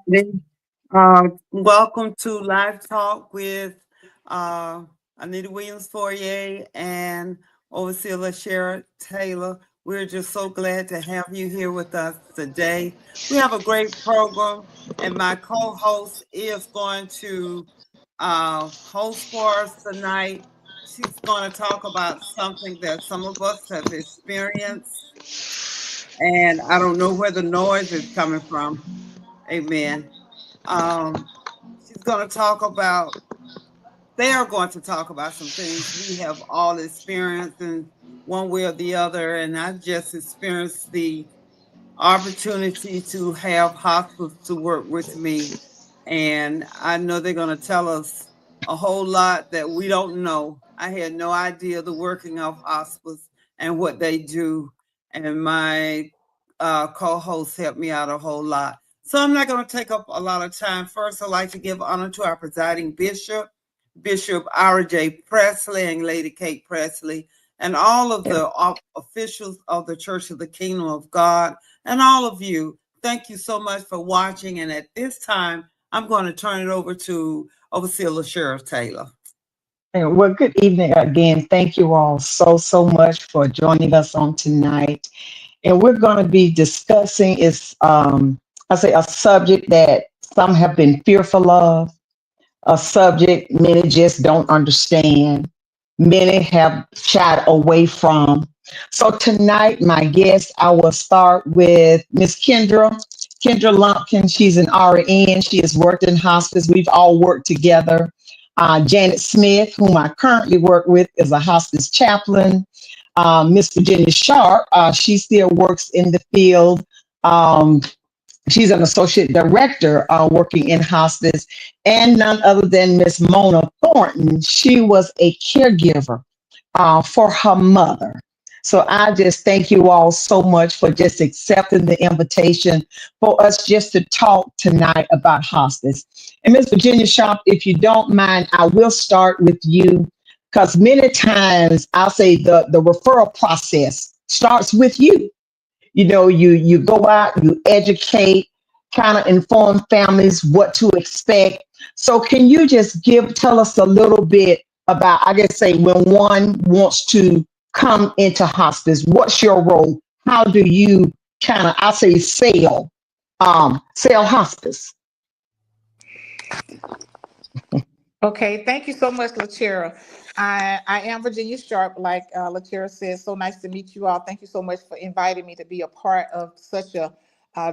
Welcome to Live Talk with uh, Anita Williams Fourier and Overseer LaShara Taylor. We're just so glad to have you here with us today. We have a great program, and my co host is going to host for us tonight. She's going to talk about something that some of us have experienced, and I don't know where the noise is coming from. Amen. Um, she's going to talk about, they are going to talk about some things we have all experienced in one way or the other. And I just experienced the opportunity to have hospice to work with me. And I know they're going to tell us a whole lot that we don't know. I had no idea the working of hospice and what they do. And my co host helped me out a whole lot. So I'm not going to take up a lot of time. First, I'd like to give honor to our presiding bishop, Bishop R.J. Presley and Lady Kate Presley, and all of the officials of the Church of the Kingdom of God, and all of you. Thank you so much for watching. And at this time, I'm going to turn it over to Overseer LaShara Taylor. Well, good evening again. Thank you all so much for joining us on tonight. And we're going to be discussing I say a subject that some have been fearful of, a subject many just don't understand, many have shied away from. So tonight, my guest, I will start with Miss Kendra Lumpkin. She's an RN. She has worked in hospice. We've all worked together. Janet Smith, whom I currently work with, is a hospice chaplain. Miss Virginia Sharp, she still works in the field. Um, She's an associate director working in hospice, and none other than Miss Mona Thornton. She was a caregiver for her mother. So I just thank you all so much for just accepting the invitation for us just to talk tonight about hospice. And Miss Virginia Sharp, if you don't mind, I will start with you because many times I'll say the referral process starts with you. You go out, you educate, kind of inform families what to expect. So can you just tell us a little bit about, I guess, say when one wants to come into hospice, what's your role? How do you kind of, I say, sell hospice? Okay, thank you so much, LaChera. I am Virginia Sharp, like LaChera says. So nice to meet you all. Thank you so much for inviting me to be a part of such a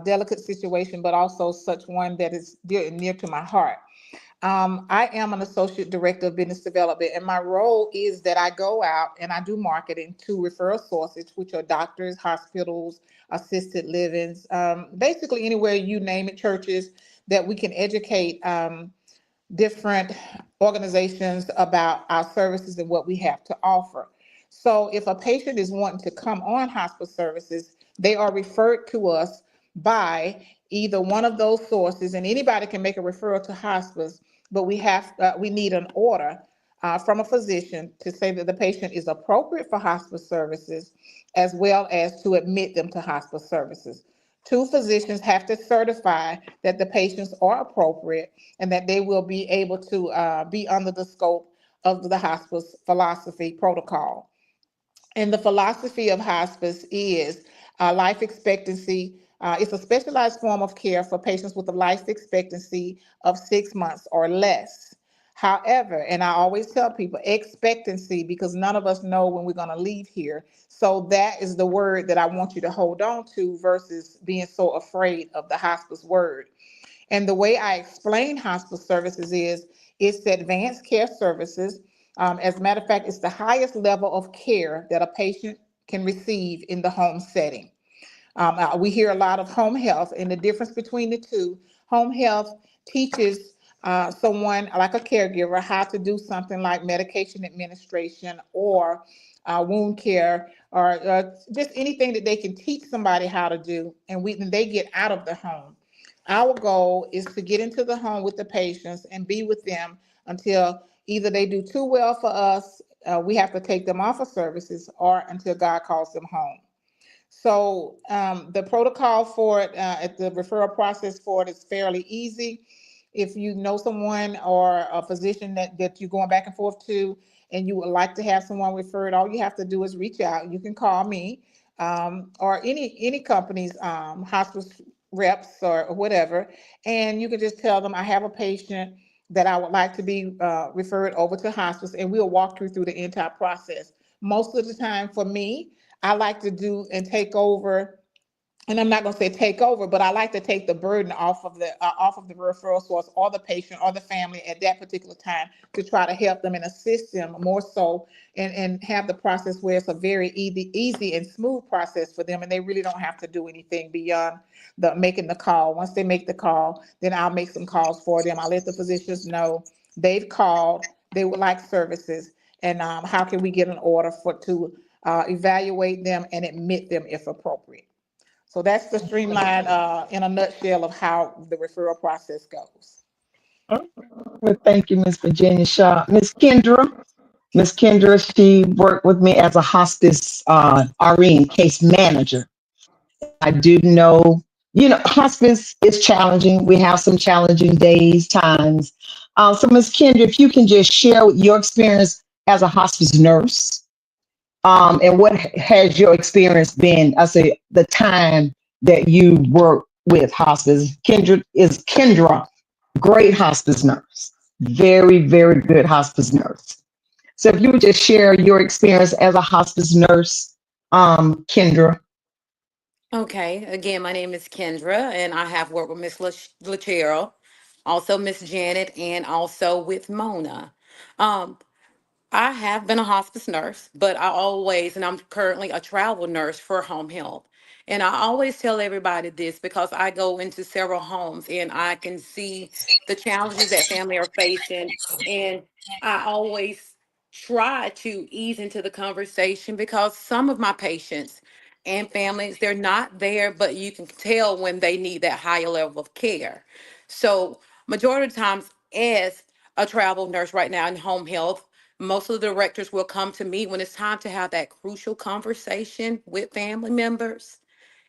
delicate situation, but also such one that is dear and near to my heart. I am an associate director of business development, and my role is that I go out and I do marketing to referral sources, which are doctors, hospitals, assisted livings, basically anywhere you name it, churches, that we can educate different organizations about our services and what we have to offer. So if a patient is wanting to come on hospice services, they are referred to us by either one of those sources, and anybody can make a referral to hospice, but we need an order from a physician to say that the patient is appropriate for hospice services, as well as to admit them to hospice services. Two physicians have to certify that the patients are appropriate and that they will be able to be under the scope of the hospice philosophy protocol. And the philosophy of hospice is life expectancy. It's a specialized form of care for patients with a life expectancy of 6 months or less. However, and I always tell people expectancy because none of us know when we're going to leave here. So that is the word that I want you to hold on to versus being so afraid of the hospice word. And the way I explain hospice services is it's advanced care services. As a matter of fact, it's the highest level of care that a patient can receive in the home setting. We hear a lot of home health, and the difference between the two, home health teaches someone like a caregiver how to do something like medication administration or wound care or just anything that they can teach somebody how to do, and then they get out of the home. Our goal is to get into the home with the patients and be with them until either they do too well for us, we have to take them off of services, or until God calls them home. So the protocol for it, at the referral process for it is fairly easy. If you know someone or a physician that you're going back and forth to, and you would like to have someone referred, all you have to do is reach out. You can call me, or any company's hospice reps or whatever, and you can just tell them I have a patient that I would like to be referred over to hospice, and we'll walk you through the entire process. Most of the time, for me, I like to do and take over, and I'm not going to say take over, but I like to take the burden off of the referral source or the patient or the family at that particular time, to try to help them and assist them more so, and have the process where it's a very easy and smooth process for them, and they really don't have to do anything beyond the making the call. Once they make the call, then I'll make some calls for them. I'll let the physicians know they've called, they would like services, and how can we get an order to evaluate them and admit them if appropriate. So that's the streamline, in a nutshell, of how the referral process goes. Well, thank you, Miss Virginia Shaw. Miss Kendra, she worked with me as a hospice RN case manager. I do know, hospice is challenging. We have some challenging days, times. So, Miss Kendra, if you can just share your experience as a hospice nurse, and what has your experience been? I say the time that you work with hospice. Kendra, great hospice nurse, very, very good hospice nurse. So if you would just share your experience as a hospice nurse, Kendra. Okay, again, my name is Kendra, and I have worked with Miss Lachero, also Miss Janet, and also with Mona. Um, I have been a hospice nurse, but and I'm currently a travel nurse for home health. And I always tell everybody this because I go into several homes and I can see the challenges that family are facing. And I always try to ease into the conversation because some of my patients and families, they're not there, but you can tell when they need that higher level of care. So, majority of the times, as a travel nurse right now in home health, most of the directors will come to me when it's time to have that crucial conversation with family members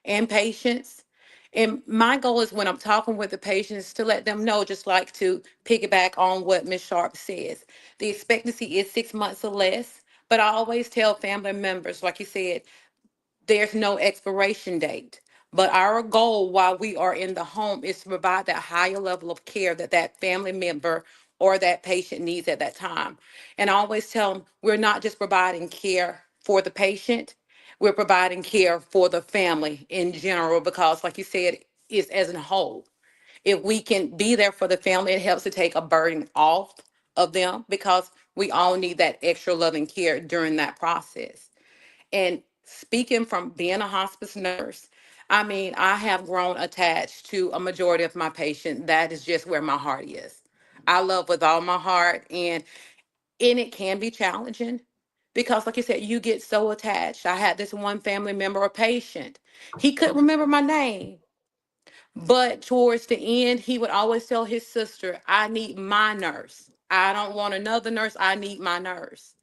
and patients. And my goal is when I'm talking with the patients to let them know, just like to piggyback on what Ms. Sharp says, the expectancy is 6 months or less. But I always tell family members, like you said, there's no expiration date. But our goal while we are in the home is to provide that higher level of care that that family member or that patient needs at that time. And I always tell them we're not just providing care for the patient, we're providing care for the family in general, because like you said, it's as a whole. If we can be there for the family, it helps to take a burden off of them because we all need that extra loving care during that process. And speaking from being a hospice nurse, I mean, I have grown attached to a majority of my patients. That is just where my heart is. I love with all my heart, and it can be challenging because, like you said, you get so attached. I had this one family member, a patient. He couldn't remember my name, but towards the end, he would always tell his sister, "I need my nurse. I don't want another nurse. I need my nurse."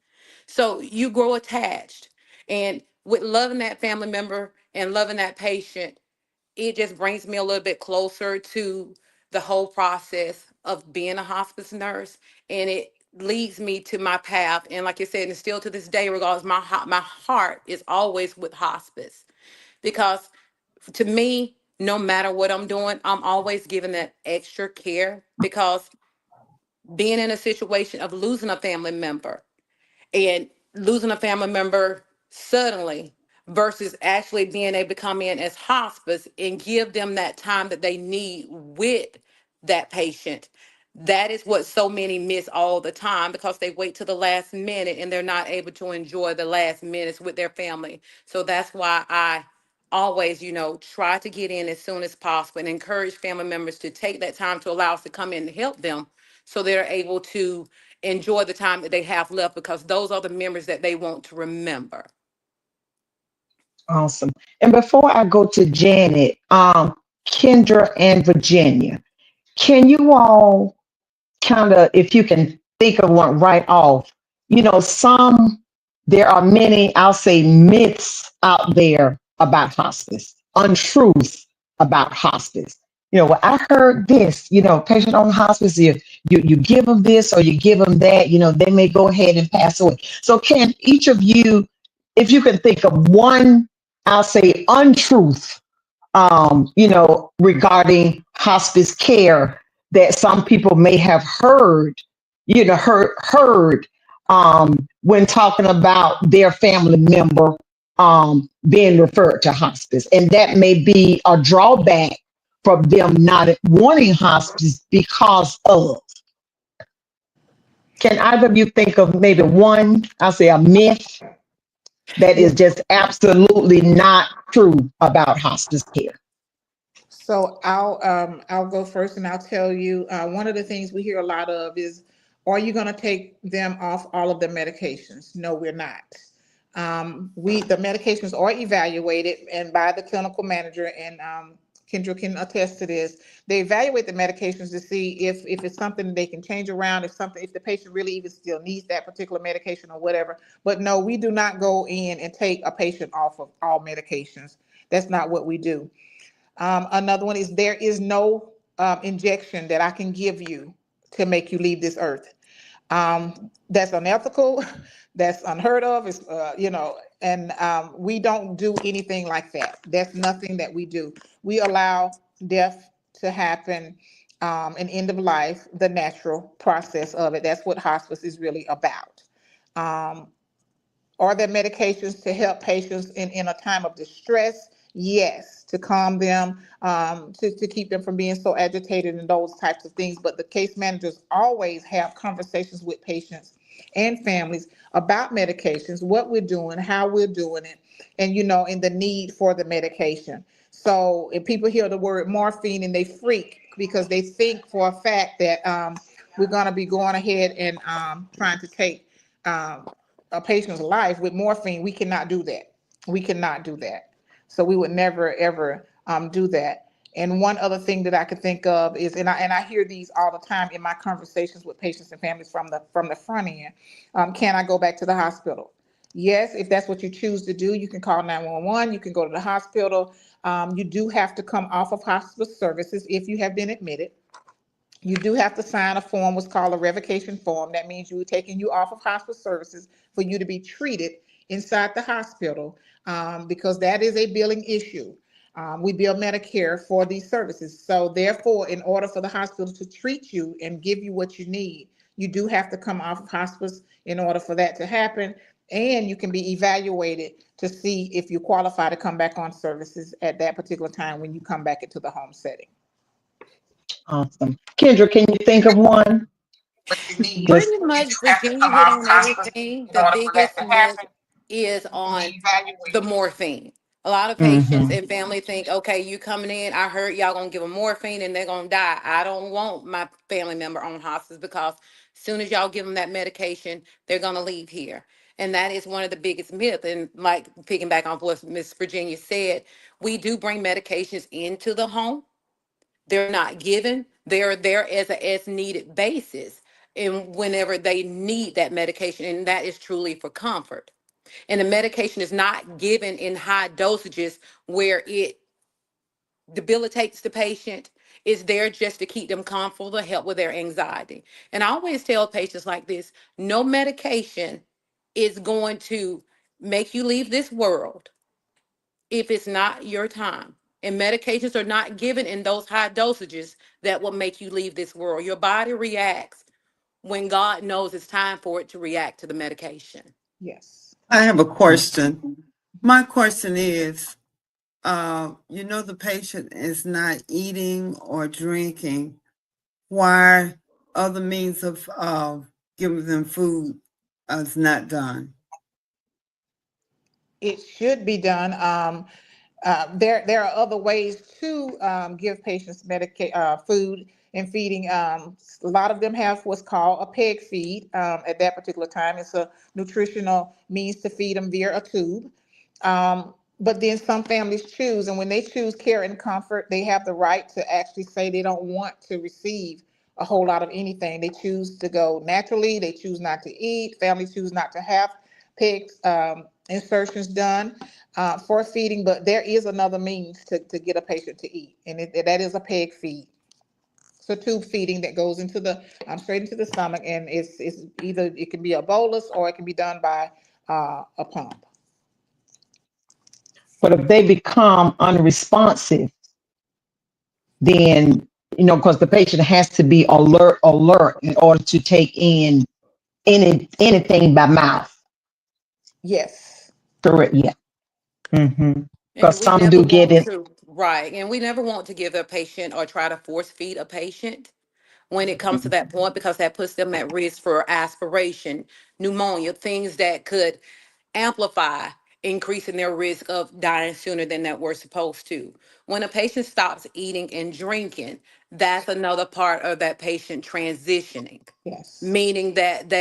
So you grow attached. And with loving that family member and loving that patient, it just brings me a little bit closer to the whole process of being a hospice nurse. And it leads me to my path. And like I said, and still to this day, regardless, my heart is always with hospice. Because to me, no matter what I'm doing, I'm always giving that extra care, because being in a situation of losing a family member and losing a family member suddenly versus actually being able to come in as hospice and give them that time that they need with that patient. That is what so many miss all the time because they wait to the last minute and they're not able to enjoy the last minutes with their family. So that's why I always, try to get in as soon as possible and encourage family members to take that time to allow us to come in and help them so they're able to enjoy the time that they have left, because those are the memories that they want to remember. Awesome. And before I go to Janet, Kendra and Virginia, can you all kind of, if you can think of one right off, there are many, I'll say, myths out there about hospice, untruths about hospice. Well, I heard this, patient on hospice, you give them this or you give them that, they may go ahead and pass away. So can each of you, if you can think of one, I'll say untruth, regarding hospice care that some people may have heard, heard when talking about their family member being referred to hospice. And that may be a drawback for them not wanting hospice because of. Can either of you think of maybe one, I'll say a myth that is just absolutely not true about hospice care? So I'll go first and I'll tell you one of the things we hear a lot of is, are you going to take them off all of the medications? No, we're not. The medications are evaluated and by the clinical manager, and Kendra can attest to this. They evaluate the medications to see if it's something they can change around, if the patient really even still needs that particular medication or whatever. But no, we do not go in and take a patient off of all medications. That's not what we do. Another one is there is no injection that I can give you to make you leave this earth. That's unethical. That's unheard of. It's, and we don't do anything like that. That's nothing that we do. We allow death to happen, an end of life, the natural process of it. That's what hospice is really about. Um, are there medications to help patients in a time of distress? Yes, to calm them, to keep them from being so agitated and those types of things. But the case managers always have conversations with patients and families about medications, what we're doing, how we're doing it, and and the need for the medication. So if people hear the word morphine and they freak because they think for a fact that we're going to be going ahead and trying to take a patient's life with morphine, we cannot do that. We cannot do that. So we would never ever do that. And one other thing that I could think of is, and I hear these all the time in my conversations with patients and families from the front end. Can I go back to the hospital? Yes, if that's what you choose to do, you can call 911. You can go to the hospital. You do have to come off of hospice services if you have been admitted. You do have to sign a form, what's called a revocation form. That means we're taking you off of hospice services for you to be treated inside the hospital, because that is a billing issue. We bill Medicare for these services. So therefore, in order for the hospital to treat you and give you what you need, you do have to come off of hospice in order for that to happen. And you can be evaluated to see if you qualify to come back on services at that particular time when you come back into the home setting. Awesome. Kendra, can you think of one? What you need. Just Pretty You much, do have to Virginia come hit off on hospice everything. in The order for that biggest to myth happen. is To on be the evaluated. morphine. A lot of patients mhm. and family think, okay, you coming in, I heard y'all gonna give them morphine and they're gonna die. I don't want my family member on hospice because as soon as y'all give them that medication, they're gonna leave here. And that is one of the biggest myths. And like picking back on what Miss Virginia said, we do bring medications into the home. They're not given. They're there as a as needed basis. And whenever they need that medication, and that is truly for comfort. And the medication is not given in high dosages where it debilitates the patient. It's there just to keep them comfortable, to help with their anxiety. And I always tell patients like this, no medication is going to make you leave this world if it's not your time. And medications are not given in those high dosages that will make you leave this world. Your body reacts when God knows it's time for it to react to the medication. Yes. I have a question. My question is, the patient is not eating or drinking. Why other means of giving them food is not done? It should be done. There are other ways to give patients food and feeding. A lot of them have what's called a peg feed. At that particular time, it's a nutritional means to feed them via a tube. But then some families choose, and when they choose care and comfort, they have the right to actually say they don't want to receive a whole lot of anything. They choose to go naturally. They choose not to eat. Families choose not to have pigs, insertions done for feeding, but there is another means to get a patient to eat, and that is a peg feed. So tube feeding that goes into the straight into the stomach, and it's either it can be a bolus or it can be done by a pump. But if they become unresponsive, then, because the patient has to be alert in order to take in anything by mouth. Yes. Correct. Yeah. Mm-hmm. And Because we some never do get want it. to, right. And we never want to give a patient or try to force feed a patient when it comes to that point, because that puts them at risk for aspiration, pneumonia, things that could amplify increasing their risk of dying sooner than that we're supposed to. When a patient stops eating and drinking, that's another part of that patient transitioning, Yes. meaning that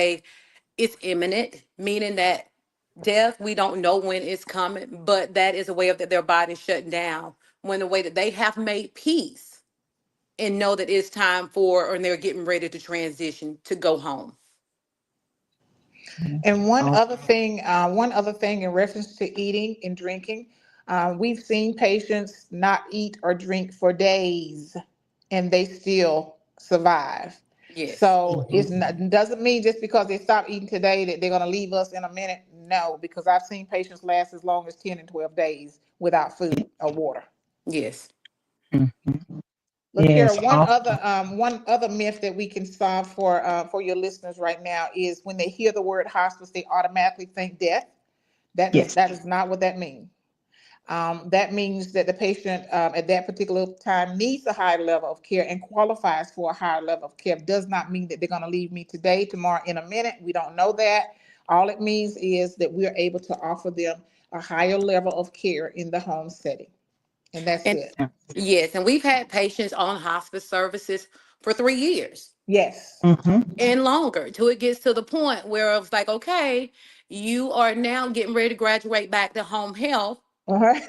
it's imminent, meaning that death, we don't know when it's coming, but that is a way of that their body's shutting down, when the way that they have made peace and know that it's time for, or they're getting ready to transition to go home. And Awesome. one other thing in reference to eating and drinking, we've seen patients not eat or drink for days, and they still survive. Yes. So doesn't mean just because they stop eating today that they're going to leave us in a minute. No, because I've seen patients last as long as 10 and 12 days without food or water. Yes. Mhm. Look here, Yes. Awesome. one other myth that we can solve for your listeners right now is when they hear the word hospice, they automatically think death. Yes. That is not what that means. That means that the patient at that particular time needs a higher level of care and qualifies for a higher level of care. Does not mean that they're going to leave me today, tomorrow, in a minute. We don't know that. All it means is that we're able to offer them a higher level of care in the home setting, and that's And it. yes, and we've had patients on hospice services for 3 years Yes. Mm-hmm. and longer, till it gets to the point where it's like, okay, you are now getting ready to graduate back to home health. Uh-huh.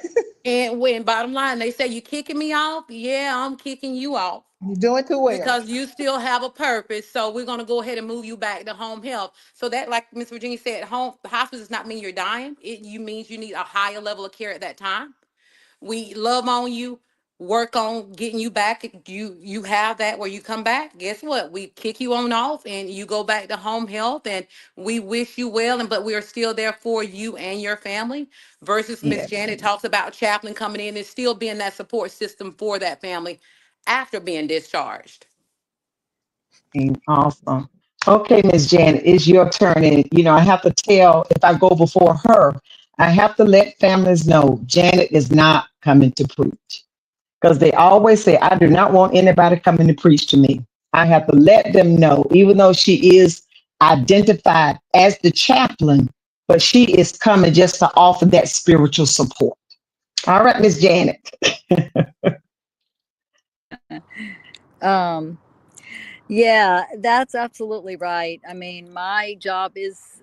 And when bottom line, they say, you kicking me off? Yeah, I'm kicking you off You're doing too well. because you still have a purpose. So we're gonna go ahead and move you back to home health. So that, like Miss Virginia said, home hospice does not mean you're dying. It you means you need a higher level of care at that time. We love on you, work on getting you back. If you have that where you come back, guess what? We kick you on off and you go back to home health, and we wish you well, and but we are still there for you and your family. Versus Miss Yes. Janet talks about chaplain coming in and still being that support system for that family after being discharged. Awesome. Okay, Miss Janet, it's your turn. And, I have to tell, if I go before her, I have to let families know Janet is not coming to preach. Because they always say, I do not want anybody coming to preach to me. I have to let them know, even though she is identified as the chaplain, but she is coming just to offer that spiritual support. All right, Miss Janet. Um, yeah, that's absolutely right. I mean, my job is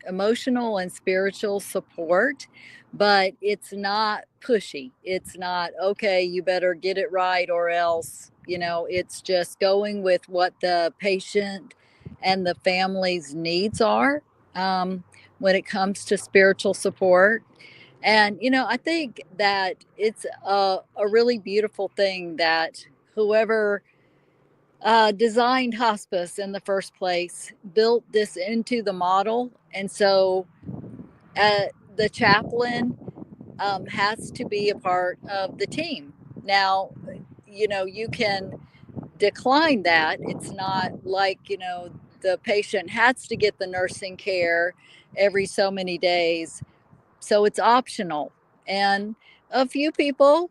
emotional and spiritual support, but it's not pushy. It's not, okay, you better get it right or else, it's just going with what the patient and the family's needs are when it comes to spiritual support. And, I think that it's a really beautiful thing that whoever designed hospice in the first place built this into the model. And so the chaplain has to be a part of the team. Now, you can decline that. It's not like, the patient has to get the nursing care every so many days, so it's optional. And a few people,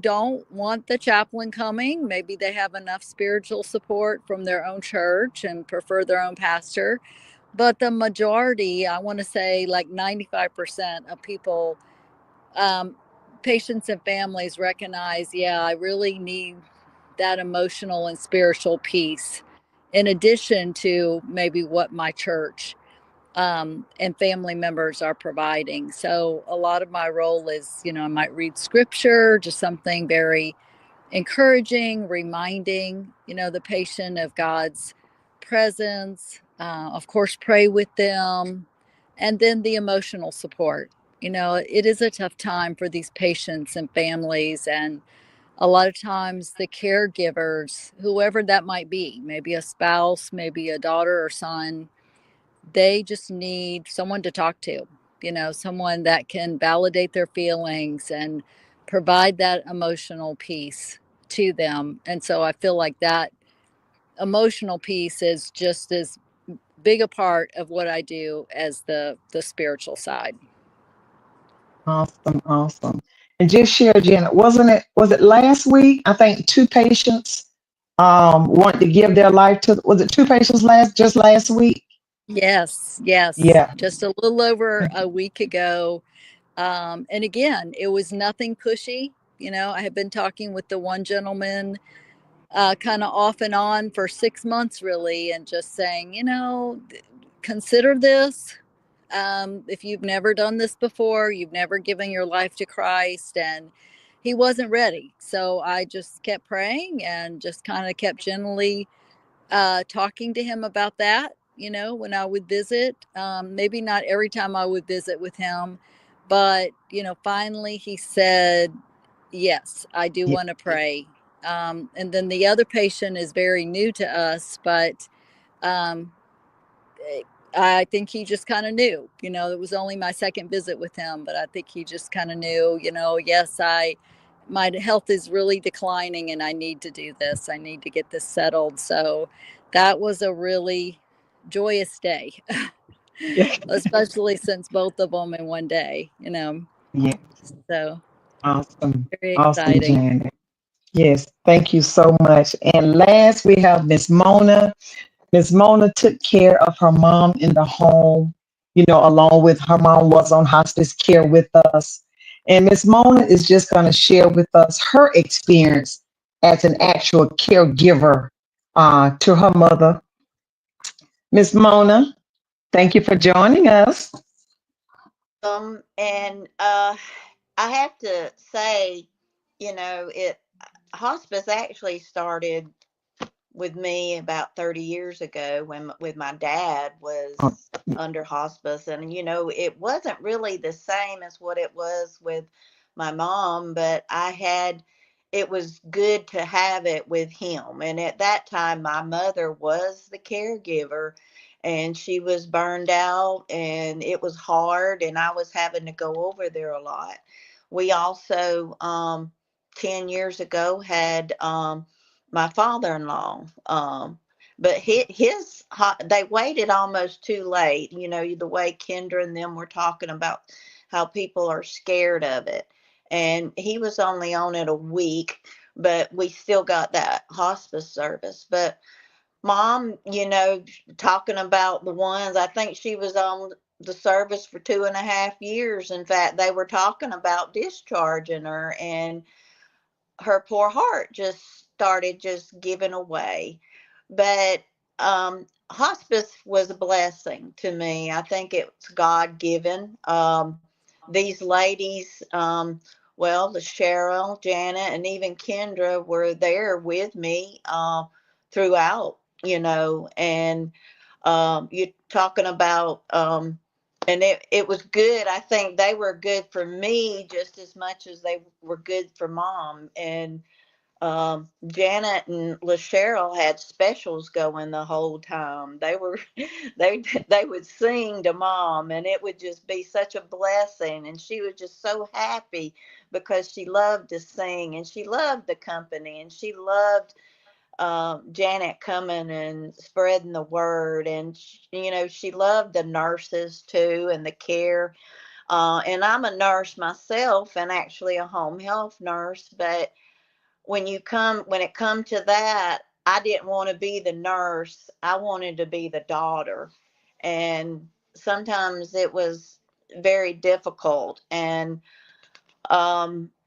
don't want the chaplain coming. Maybe they have enough spiritual support from their own church and prefer their own pastor. But the majority, I want to say like 95% of people, um, patients and families recognize, yeah, I really need that emotional and spiritual piece in addition to maybe what my church and family members are providing. So a lot of my role is, I might read scripture, just something very encouraging, reminding, the patient of God's presence. Of course, pray with them, And then the emotional support. You know, it is a tough time for these patients and families. And a lot of times the caregivers, whoever that might be, maybe a spouse, maybe a daughter or son, they just need someone to talk to, you know, someone that can validate their feelings and provide that emotional piece to them. And so I feel like that emotional piece is just as big a part of what I do as the spiritual side. Awesome, awesome. And just share, Janet, was it last week? I think two patients wanted to give their life to, was it two patients last week? Yes, yes. Yeah. Just a little over a week ago. And again, it was nothing pushy. You know, I had been talking with the one gentleman kind of off and on for 6 months, really, and just saying, you know, consider this. If you've never done this before, you've never given your life to Christ, and he wasn't ready. So I just kept praying and just kind of kept gently talking to him about that, you know, when I would visit. Maybe not every time I would visit with him, but, you know, finally he said, yes, I do Yeah. want to pray. And then the other patient is very new to us, but um, I think he just kind of knew, you know, it was only my second visit with him, but I think he just kind of knew, you know, yes, my health is really declining and I need to do this. I need to get this settled. So that was a really joyous day, Yeah. especially since both of them in one day, you know. Yeah. So Awesome. very Awesome, exciting. Janet. Yes, thank you so much. And last, we have Miss Mona. Miss Mona took care of her mom in the home, along with her mom was on hospice care with us. And Miss Mona is just going to share with us her experience as an actual caregiver to her mother. Miss Mona, thank you for joining us. And I have to say, it hospice actually started with me about 30 years ago when with my dad Oh, was under hospice, and it wasn't really the same as what it was with my mom, but it was good to have it with him. And at that time my mother was the caregiver, and she was burned out and it was hard, and I was having to go over there a lot. We also 10 years ago had my father-in-law. But they waited almost too late. The way Kendra and them were talking about how people are scared of it. And he was only on it a week, but we still got that hospice service. But mom, talking about the ones, I think she was on the service for 2.5 years. In fact, they were talking about discharging her, and her poor heart just started just giving away. But hospice was a blessing to me. I think it's God given. These ladies, well, the Cheryl, Janet, and even Kendra were there with me throughout, and you're talking about and it was good. I think they were good for me just as much as they were good for mom. And Janet and LaCheryl had specials going the whole time. They were they would sing to mom, and it would just be such a blessing. And she was just so happy because she loved to sing, and she loved the company, and she loved Janet coming and spreading the word. And she loved the nurses too and the care. And I'm a nurse myself, and actually a home health nurse. But when it come to that, I didn't want to be the nurse. I wanted to be the daughter. And sometimes it was very difficult. And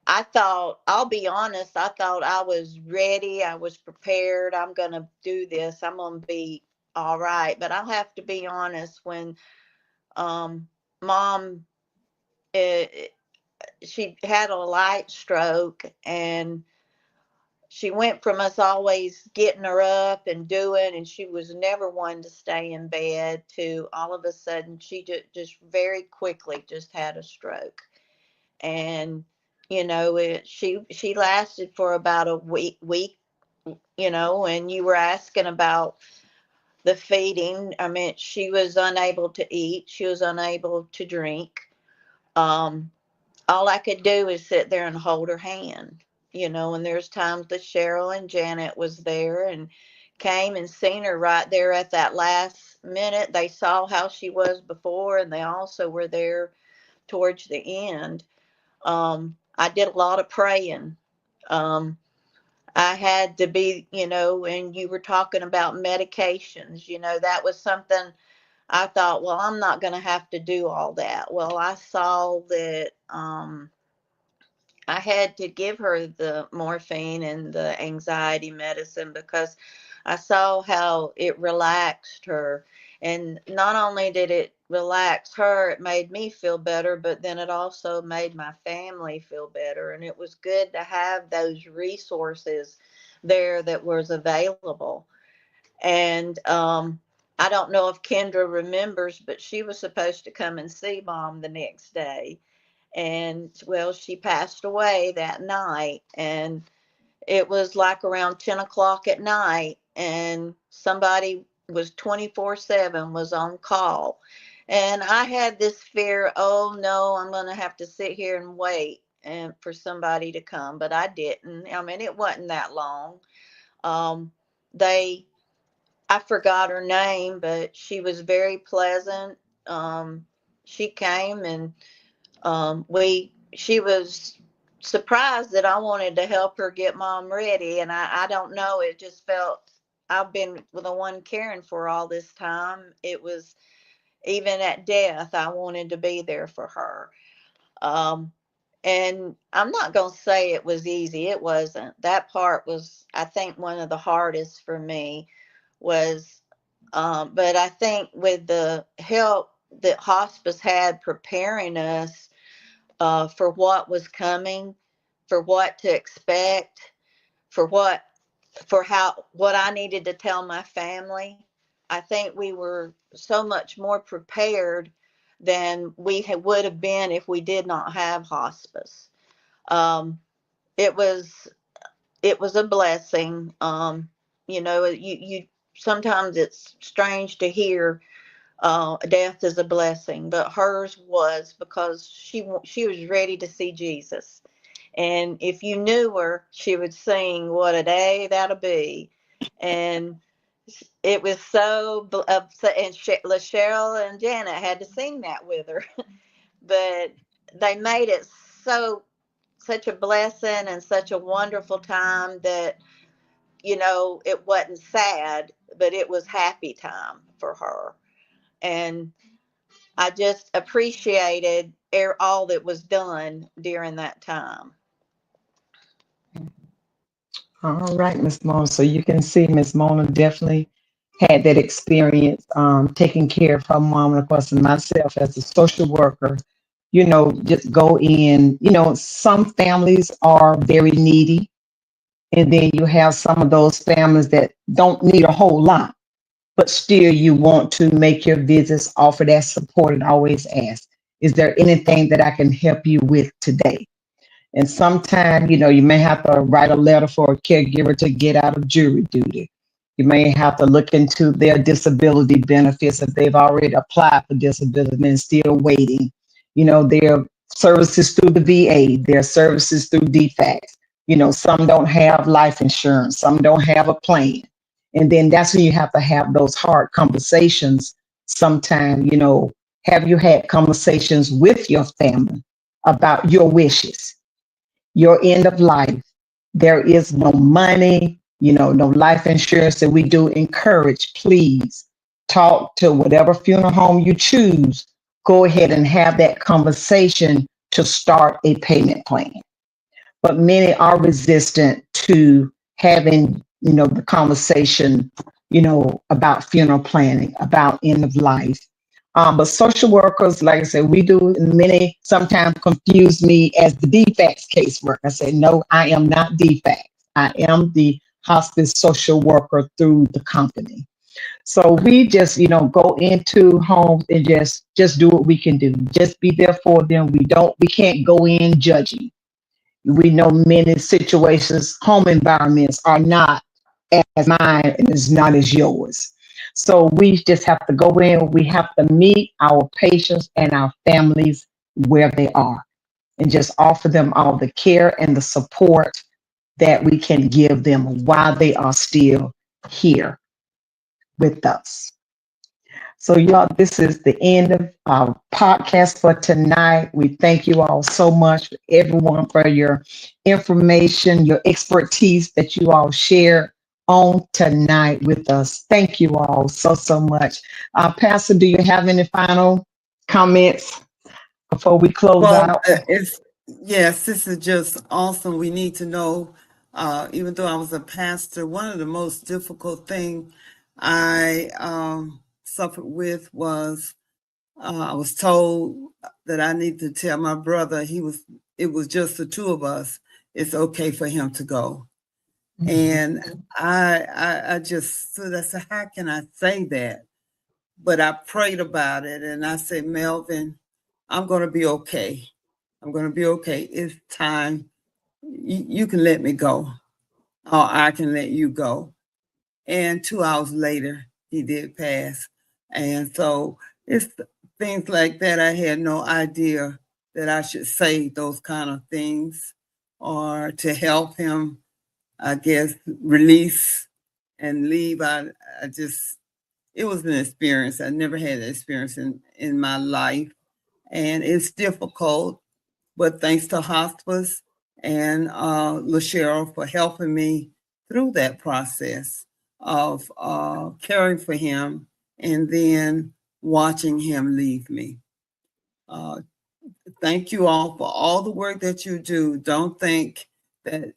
I thought, I'll be honest, I thought I was ready. I was prepared. I'm going to do this. I'm going to be all right. But I'll have to be honest, when mom, uh, she had a light stroke, and she went from us always getting her up and doing, and she was never one to stay in bed, to all of a sudden she just very quickly just had a stroke. And she lasted for about a week, and you were asking about the feeding. I mean, she was unable to eat, she was unable to drink. um all I could do is sit there and hold her hand, and there's times that Cheryl and Janet was there and came and seen her right there at that last minute. They saw how she was before, and they also were there towards the end. I did a lot of praying. um I had to be, and you were talking about medications, that was something I thought, well, I'm not going to have to do all that. Well, I saw that I had to give her the morphine and the anxiety medicine because I saw how it relaxed her. And not only did it relax her, it made me feel better, but then it also made my family feel better. And it was good to have those resources there that was available. And I don't know if Kendra remembers, but she was supposed to come and see Mom the next day. And well, she passed away that night. And it was like around 10 o'clock at night, and somebody was 24/7 was on call. And I had this fear, oh no, I'm going to have to sit here and wait and for somebody to come, but I didn't. I mean, it wasn't that long. They I forgot her name, but she was very pleasant. She came, and we she was surprised that I wanted to help her get Mom ready. And I don't know, it just felt I've been the one caring for all this time. It was, even at death, I wanted to be there for her. um and I'm not going to say it was easy. It wasn't. That part was, I think, one of the hardest for me. Was But I think with the help that hospice had preparing us for what was coming, for what to expect, for what I needed to tell my family. I think we were so much more prepared than would have been if we did not have hospice. Um, it was it was a blessing. You sometimes it's strange to hear death is a blessing, but hers was, because she was ready to see Jesus. And if you knew her, she would sing "What a Day That'll Be," and it was and Cheryl and Janet had to sing that with her, but they made it such a blessing and such a wonderful time that it wasn't sad, but it was happy time for her. And I just appreciated all that was done during that time. All right, Miss Mona. So you can see Miss Mona definitely had that experience taking care of her mom. And of course, and myself as a social worker, just go in. Some families are very needy, and then you have some of those families that don't need a whole lot, but still you want to make your visits, offer that support, and always ask, is there anything that I can help you with today? And sometimes, you may have to write a letter for a caregiver to get out of jury duty. You may have to look into their disability benefits if they've already applied for disability and still waiting. Their services through the VA, their services through DFACS. Some don't have life insurance, some don't have a plan. And then that's when you have to have those hard conversations. Sometime, have you had conversations with your family about your wishes, your end of life? There is no money, no life insurance. That we do encourage, please talk to whatever funeral home you choose. Go ahead and have that conversation to start a payment plan. But many are resistant to having, the conversation, about funeral planning, about end of life. But social workers, like I said, we do, many sometimes confuse me as the DFACS caseworker. I say, no, I am not DFACS. I am the hospice social worker through the company. So we just, go into homes and just do what we can do. Just be there for them. We can't go in judging. We know many situations, home environments are not as mine and is not as yours. So we just have to go in. We have to meet our patients and our families where they are and just offer them all the care and the support that we can give them while they are still here with us. So, y'all, this is the end of our podcast for tonight. We thank you all so much, everyone, for your information, your expertise that you all share on tonight with us. Thank you all so much. Pastor, do you have any final comments before we close Well, out? yes, this is just awesome. We need to know, even though I was a pastor, one of the most difficult thing I suffered with was I was told that I need to tell my brother it was just the two of us. It's okay for him to go. And I just stood, I said, how can I say that? But I prayed about it and I said, Melvin, I'm going to be okay. I'm going to be okay. It's time. You can let me go, or I can let you go. And 2 hours later, he did pass. And so it's things like that. I had no idea that I should say those kind of things or to help him, I guess, release and leave. I just, it was an experience. I never had that experience in my life. And it's difficult, but thanks to hospice and LaCheryl for helping me through that process of caring for him and then watching him leave me. Uh, Thank you all for all the work that you do. Don't think that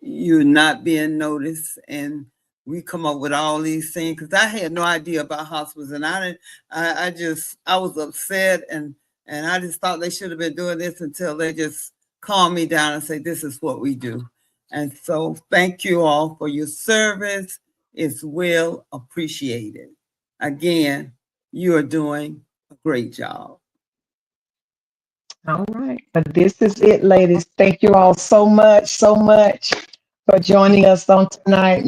you're not being noticed and we come up with all these things because I had no idea about hospitals and I didn't. I was upset and I just thought they should have been doing this until they just calmed me down and say this is what we do. And so thank you all for your service. It's well appreciated. Again, you are doing a great job. All right. But this is it, ladies. Thank you all so much for joining us on tonight.